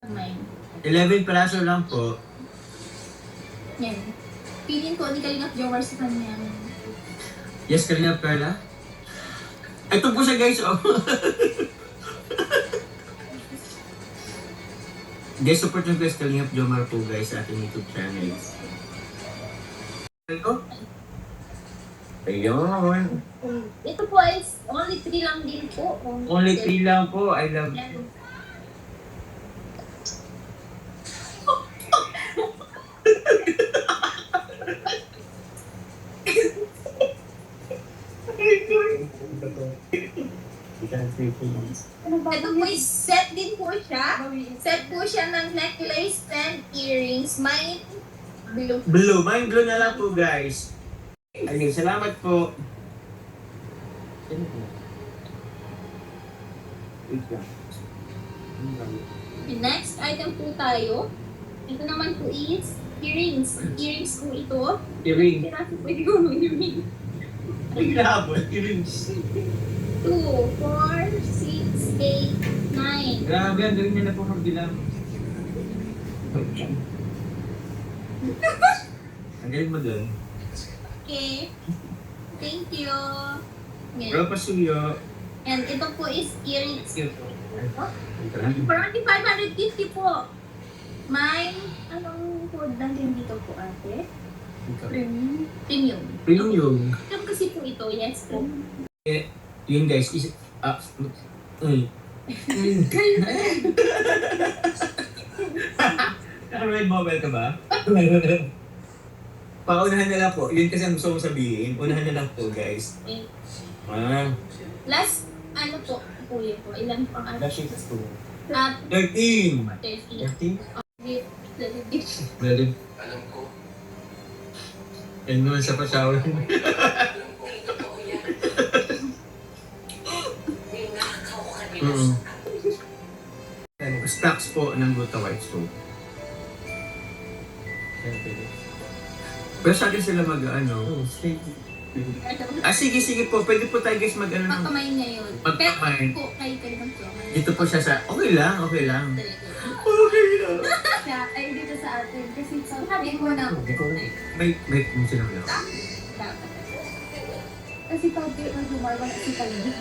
Mine. 11 peraso lang po. Yan. Feeling ko, ni Kalingap Jowar sa kanya. Yes, Kalingap Carla. Ito po siya guys, oh. Guys, support nyo guys, Kalingap Jomar po guys sa ating YouTube channel. Ito? Ayun. Ito po is only 3 lang din po. Only 3 lang po. I love Yan. Ito po is set din po siya. Set po siya ng necklace and earrings. May blue. Blue. Mine blue na lang po guys. Ayun, salamat po. The next item po tayo. Ito naman po is earrings. Earrings po ito. Earring. Piraso po yung earring. Ay, grabe. Earrings. 2, 4, 6, 8, 9. Grabe, ang galing niya na po magbilang. Ang galing mo dun. Okay. Thank you. Yan. Bro, pasuyo. And ito po is earrings. Ito. Parang 550 po. May, anong code natin dito po ate? Premium. Premium. Premium yung. Premium kasi po ito, yes po. Yun guys, is... Naka-red mobile ka ba? Paunahan na lang po. Yun kasi ang gusto ko sabihin. Unahan na lang po guys. Okay. Last Ano po, kuya po? Ilan pang ate? sheet is 2. At 13. 30. 13? Gift. Meron. Yan naman sa pa-shower. Stocks po ng Gluta White Soap. Pero sa akin sila mag-ano. Sige po. Pwede po tayo guys mag-ano ng... Pagkamain niya yun. Pagkamain. Pero po, kayo lang po. Dito po siya sa... Okay lang. Okay lang. Siya, ay dito sa atin. Kasi sabi mo na. May kung sila lang. Dapat. Kasi pag mag-humor, wala si Kalina.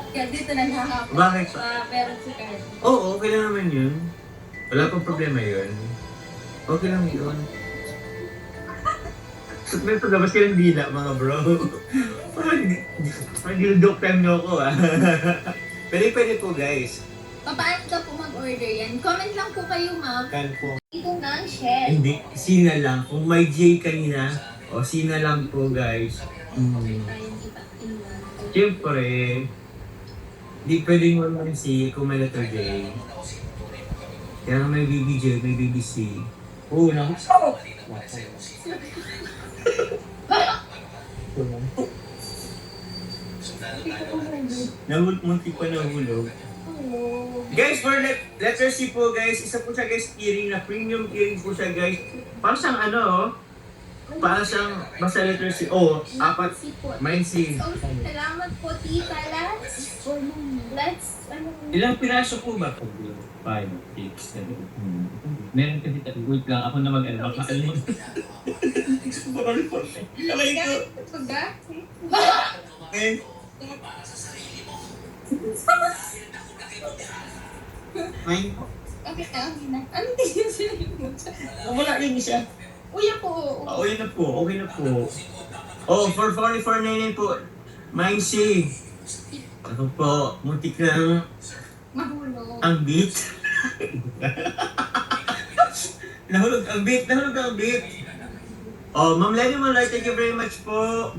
Kaya dito na nakakapos. Bakit? Pero si Kalina. Oo, okay lang naman yun. Wala pang problema yun. Okay lang yun. So, may paglabas ka ng dila, mga bro. Parang gildok time nyo ako, ah. Pwede po, guys. Paano daw po mag-order yan? Comment lang po kayo, ma'am. Kan po. Ito na ang shell. Hindi, sina lang. Kung may J kanina, o sina lang po, guys. Tayong iba. Siyempre, di pwedeng walang C kung may letter J. Kaya nga may BBJ, may BBC. Oo, lang. Muntik pa nahulog. Guys, for letter C po guys, isa po siya guys, earring na premium earring po siya guys. Parang siyang ano oh. Parang siyang, basta letter C. Oh, 4. Mine C. So, salamat po, Tita Lats. Ilang piraso po ba? 5, 6, 7. Meron kasi wait lang, ako na mag-ano, makaalimot. Kamay ko. Eh, mine po. Okay, na. Ano tingin sila yung Wala rin siya. Uya po. Okay na po, okay na po. Oh, for 44.99 po. Mine C. Ako po, muntik na Mahulog. ang beat. Nahulog ang beat. Oh, Ma'am Lenny Malay, thank you very much po.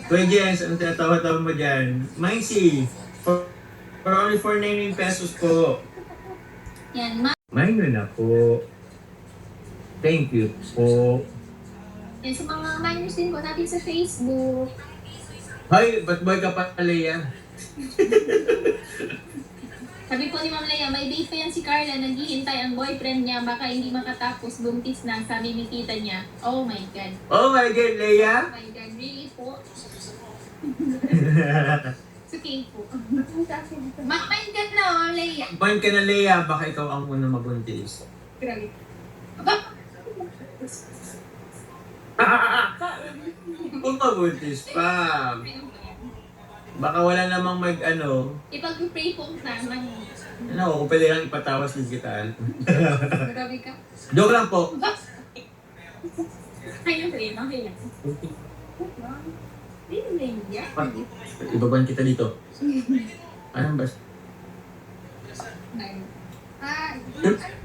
Kuya Jens, ang tinatawa-tawa mo dyan? Mine C. For only 499 pesos po. Yan, Mine na po. Thank you po. yan sa mga minors din po natin sa Facebook. Hoy, ba't boy ka pa, Leia? Sabi po ni Ma'am Leia, may date pa yan si Carla, naghihintay ang boyfriend niya, baka hindi makatapos, buntis na, sabi ni tita niya. Oh my God. Oh my God, Leia? Oh my God, really po? It's okay po. Maingat na, Kumain ka na, Leia. Baka ikaw ang unang mabuntis. Grabe. Aba, Kung mabuntis pa. Baka wala namang ipag-pray po naman. kung pwede lang ipatawas din kita. Grabe ka. Joke lang po. Aba. Kaya rin, okay lang. Ibaban kita dito. Anong ba?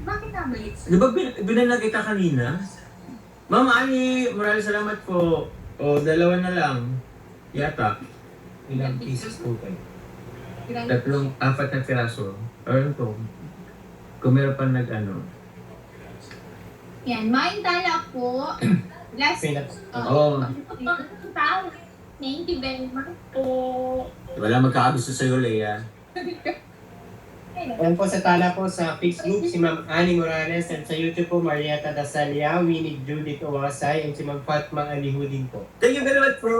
Bakit nabalik? Di ba binala kita kanina? Ma'am Ani, maraming salamat po. O, 2 na lang. Yata. Ilang pieces po kayo? 4 na piraso. Ayun to. Kung meron pa Yan, main tala po. Last, Oo. Thank you very much po. Wala magkakagusto sa'yo, Leia. Ayan po sa tala po sa Facebook, si Ma'am Annie Morales, at sa YouTube po, Marieta Dasalia, Winnie Judith Owasay, at si Ma'am Fatma Alihudin po. Thank you very much po.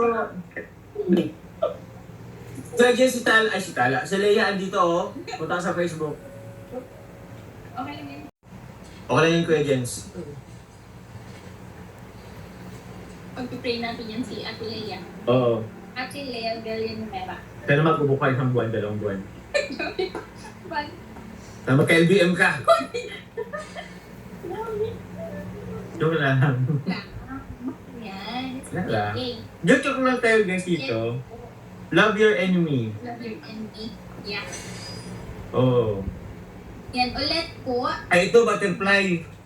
So, again, si Tala. Si Leia, andito Punta ka sa Facebook. Okay lang yun. Okay lang yun, Kuya Jens. Pag-pray natin yan si Ate Lea. Oo. Ate Lea Villanueva. Pero magbubuka isang buwan, 2 buwan. Bye. Na magka-LBM ka. Joke lang. Yan. Wala. Okay. Joke lang tayo guys dito. Love your enemy. Love your enemy. Yeah. Oh. Yan ulit po. Ay, ito, butterfly.